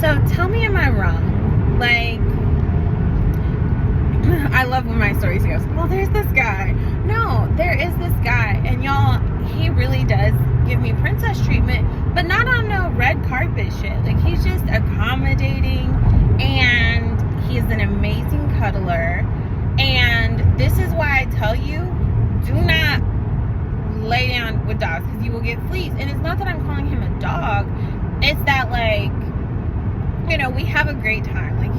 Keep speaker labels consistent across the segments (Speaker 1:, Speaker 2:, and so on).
Speaker 1: So tell me, am I wrong? Like, I love when my stories goes, well, there's this guy. No, there is this guy. And y'all, he really does give me princess treatment, but not on no red carpet shit. Like, he's just accommodating, and he's an amazing cuddler. And this is why I tell you, do not lay down with dogs, because you will get fleas. And it's not that I'm calling him a dog. It's that, like, you know, we have a great time. Like,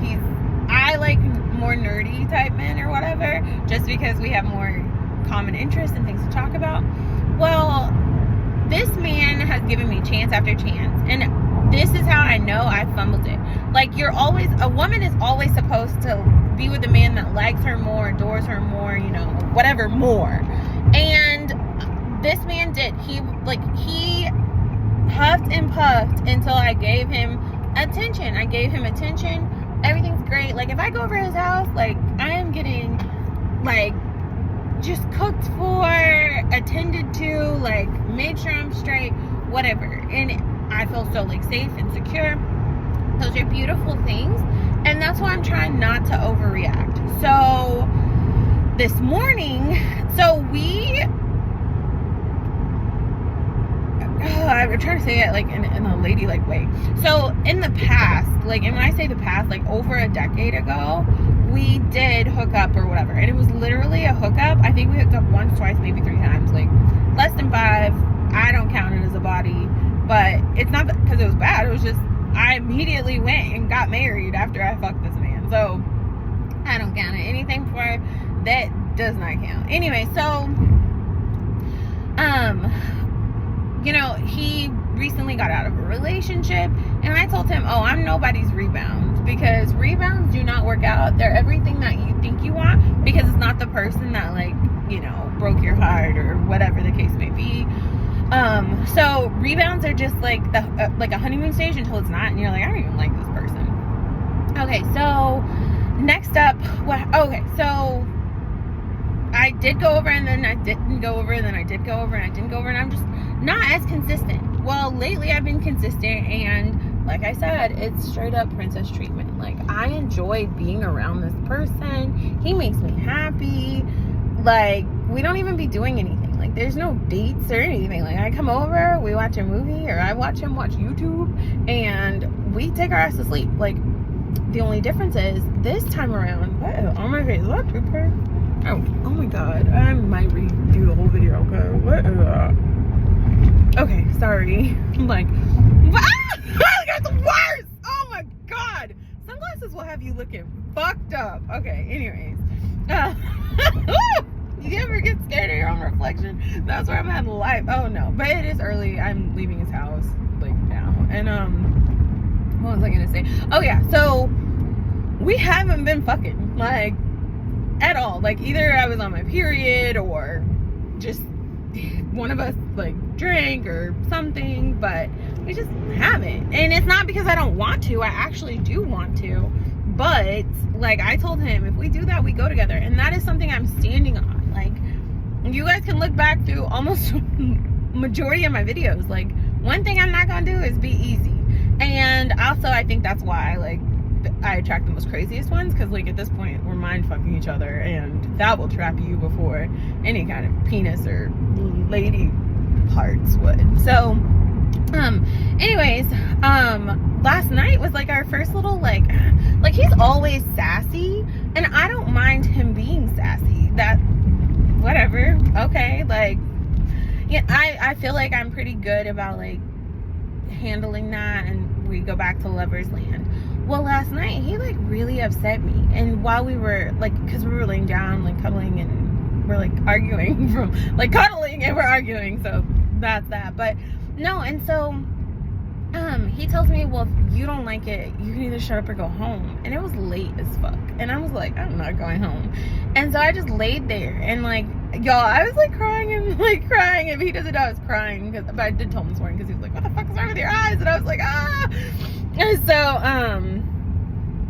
Speaker 1: I like more nerdy type men or whatever, just because we have more common interests and things to talk about. Well, this man has given me chance after chance, and this is how I know I fumbled it. Like, a woman is always supposed to be with a man that likes her more, adores her more, you know, whatever, more. And this man did. He huffed and puffed until I gave him attention. Everything's great. Like, if I go over his house, like, I am getting, like, just cooked for, attended to, like, made sure I'm straight, whatever. And I feel so, like, safe and secure. Those are beautiful things. And that's why I'm trying not to overreact. So, this morning, I'm trying to say it like in a ladylike way. So in the past, like, and when I say the past, like over a decade ago, we did hook up or whatever, and it was literally a hookup. I think we hooked up once, twice, maybe 3 times, like less than 5. I don't count it as a body, but it's not because it was bad. It was just I immediately went and got married after I fucked this man, so I don't count it. Anything before that does not count. Anyway, so you know, he recently got out of a relationship, and I told him, oh, I'm nobody's rebound, because rebounds do not work out. They're everything that you think you want, because it's not the person that, like, you know, broke your heart or whatever the case may be. So rebounds are just like like a honeymoon stage until it's not, and you're like, I don't even like this person. Okay, so next up, so I did go over, and then I didn't go over, and then I did go over, and I didn't go over, and I'm just not as consistent. Well, lately I've been consistent, and like I said, it's straight up princess treatment. Like, I enjoy being around this person. He makes me happy. Like, we don't even be doing anything. Like, there's no dates or anything. Like, I come over, we watch a movie, or I watch him watch YouTube, and we take our ass to sleep. Like, the only difference is this time around, what on my face, is that toothpaste? Oh my god, I might redo the whole video. Okay, okay, sorry. I'm like, that's the worst. Oh my god, sunglasses will have you looking fucked up. Okay, anyways, you ever get scared of your own reflection? That's where I'm at in life. Oh no, but it is early. I'm leaving his house like now, and what was I gonna say? Oh yeah, so we haven't been fucking, like, at all. Like, either I was on my period, or just one of us, like, drank or something, but we just haven't. And it's not because I don't want to. I actually do want to, but, like, I told him, if we do that, we go together, and that is something I'm standing on. Like, you guys can look back through almost majority of my videos. Like, one thing I'm not gonna do is be easy. And also, I think that's why, like, I attract the most craziest ones, because, like, at this point we're mind fucking each other, and that will trap you before any kind of penis or lady parts would. So anyways, last night was like our first little, like he's always sassy, and I don't mind him being sassy. That, whatever, okay, like, yeah, I feel like I'm pretty good about, like, handling that, and we go back to lover's land. Well, last night he, like, really upset me, and while we were, like, because we were laying down, like, cuddling, and we're, like, arguing from, like, cuddling and we're arguing, so that's that. But no, and so he tells me, well, if you don't like it, you can either shut up or go home. And it was late as fuck, and I was like, I'm not going home. And so I just laid there, and, like, y'all, I was, like, crying, and if he doesn't know I was crying, but I did tell him this morning, because he was like, what the fuck is wrong with your eyes? And I was like, ah. And so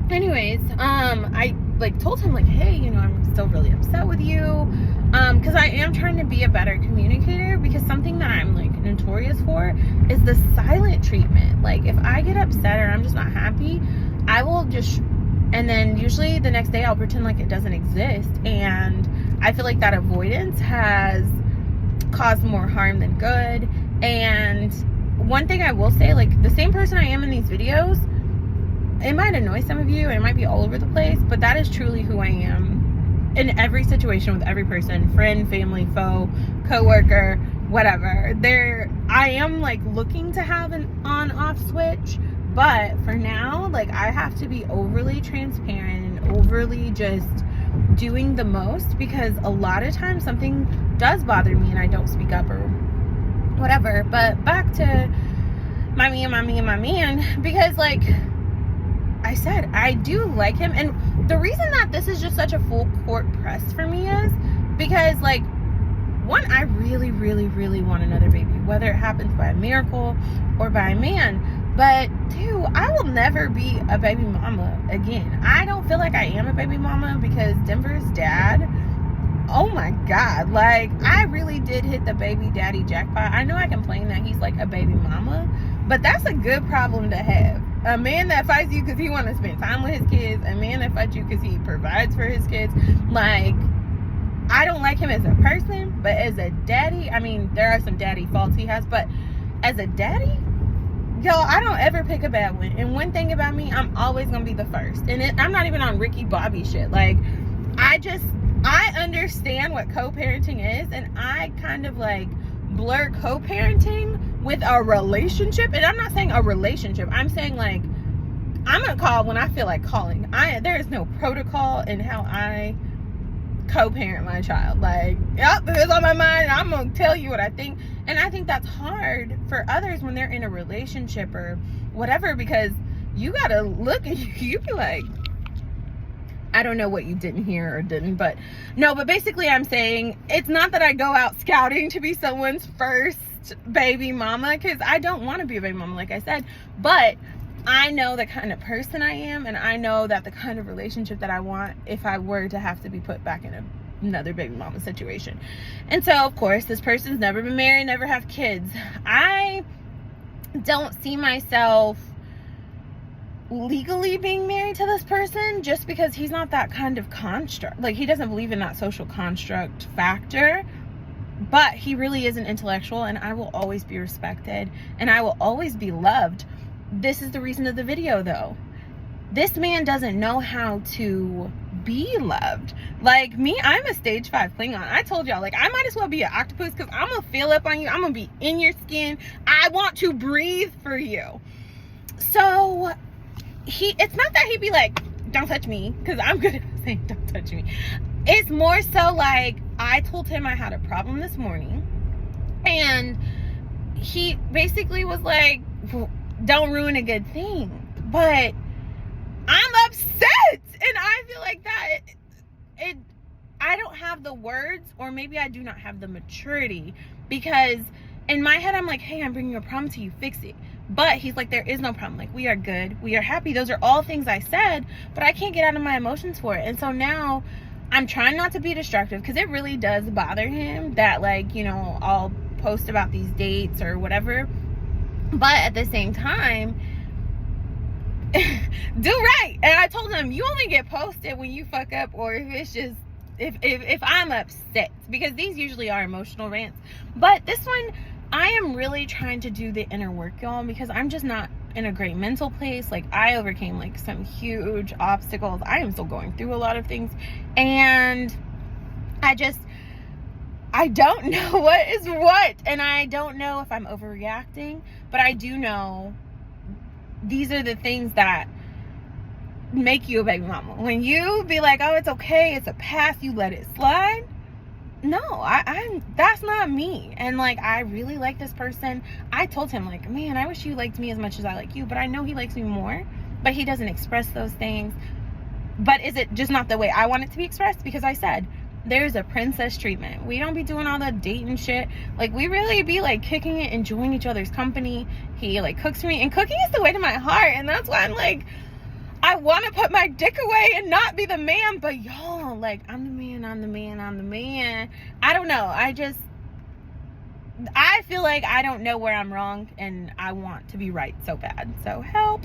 Speaker 1: anyways, I like told him like, hey, you know, I'm still really upset with you, because I am trying to be a better communicator, because something that I'm like notorious for is the silent treatment. Like if I get upset or I'm just not happy, I will just, and then usually the next day I'll pretend like it doesn't exist, and I feel like that avoidance has caused more harm than good. And one thing I will say, like the same person I am in these videos, it might annoy some of you, it might be all over the place, but that is truly who I am in every situation with every person, friend, family, foe, co-worker, whatever. I am like looking to have an on-off switch, but for now, like I have to be overly transparent and overly just doing the most, because a lot of times something does bother me and I don't speak up or whatever. But back to my man, because like I said, I do like him, and the reason that this is just such a full court press for me is because, like, one, I really, really, really want another baby, whether it happens by a miracle or by a man. But two, I will never be a baby mama again. I don't feel like I am a baby mama, because Denver's dad, oh my God, like I really did hit the baby daddy jackpot. I know I complain that he's like a baby mama, but that's a good problem to have. A man that fights you because he wants to spend time with his kids, a man that fights you because he provides for his kids. Like, I don't like him as a person, but as a daddy, I mean, there are some daddy faults he has, but as a daddy, yo, I don't ever pick a bad one. And one thing about me, I'm always gonna be the first. And I'm not even on Ricky Bobby shit. Like, I understand what co-parenting is, and I kind of like blur co-parenting with a relationship. And I'm not saying a relationship, I'm saying like I'm gonna call when I feel like calling. There is no protocol in how I co-parent my child. Like, yep, it's on my mind, I'm gonna tell you what I think. And I think that's hard for others when they're in a relationship or whatever, because you gotta look and you be like, I don't know what you didn't hear or didn't, but no, but basically I'm saying it's not that I go out scouting to be someone's first baby mama, because I don't want to be a baby mama, like I said, but I know the kind of person I am, and I know that the kind of relationship that I want if I were to have to be put back in another baby mama situation. And so, of course, this person's never been married, never have kids. I don't see myself legally being married to this person, just because he's not that kind of construct. Like, he doesn't believe in that social construct factor, but he really is an intellectual, and I will always be respected, and I will always be loved. This is the reason of the video, though. This man doesn't know how to be loved. Like me, I'm a stage 5 Klingon. I told y'all, like, I might as well be an octopus, because I'm gonna feel up on you, I'm gonna be in your skin, I want to breathe for you. So it's not that he'd be like, don't touch me, because I'm good at saying don't touch me. It's more so like, I told him I had a problem this morning, and he basically was like, don't ruin a good thing. But I'm upset, and I feel like that I don't have the words, or maybe I do not have the maturity, because in my head I'm like, hey, I'm bringing a problem to you, fix it. But he's like, there is no problem, like, we are good, we are happy. Those are all things I said, but I can't get out of my emotions for it. And so now I'm trying not to be destructive, because it really does bother him that, like, you know, I'll post about these dates or whatever, but at the same time, do right. And I told him, you only get posted when you fuck up, or if it's just if I'm upset, because these usually are emotional rants. But this one, I am really trying to do the inner work, y'all, because I'm just not in a great mental place. Like, I overcame like some huge obstacles. I am still going through a lot of things, and I don't know what is what, and I don't know if I'm overreacting, but I do know these are the things that make you a baby mama. When you be like, oh, it's okay, it's a pass, you let it slide. No, that's not me. And like, I really like this person. I told him, like, man, I wish you liked me as much as I like you, but I know he likes me more, but he doesn't express those things. But is it just not the way I want it to be expressed? Because I said, there's a princess treatment. We don't be doing all the dating shit. Like, we really be like kicking it, enjoying each other's company. He like cooks for me, and cooking is the way to my heart. And that's why I'm like, I want to put my dick away and not be the man, but y'all, like, I'm the man. I don't know. I feel like I don't know where I'm wrong, and I want to be right so bad. So help.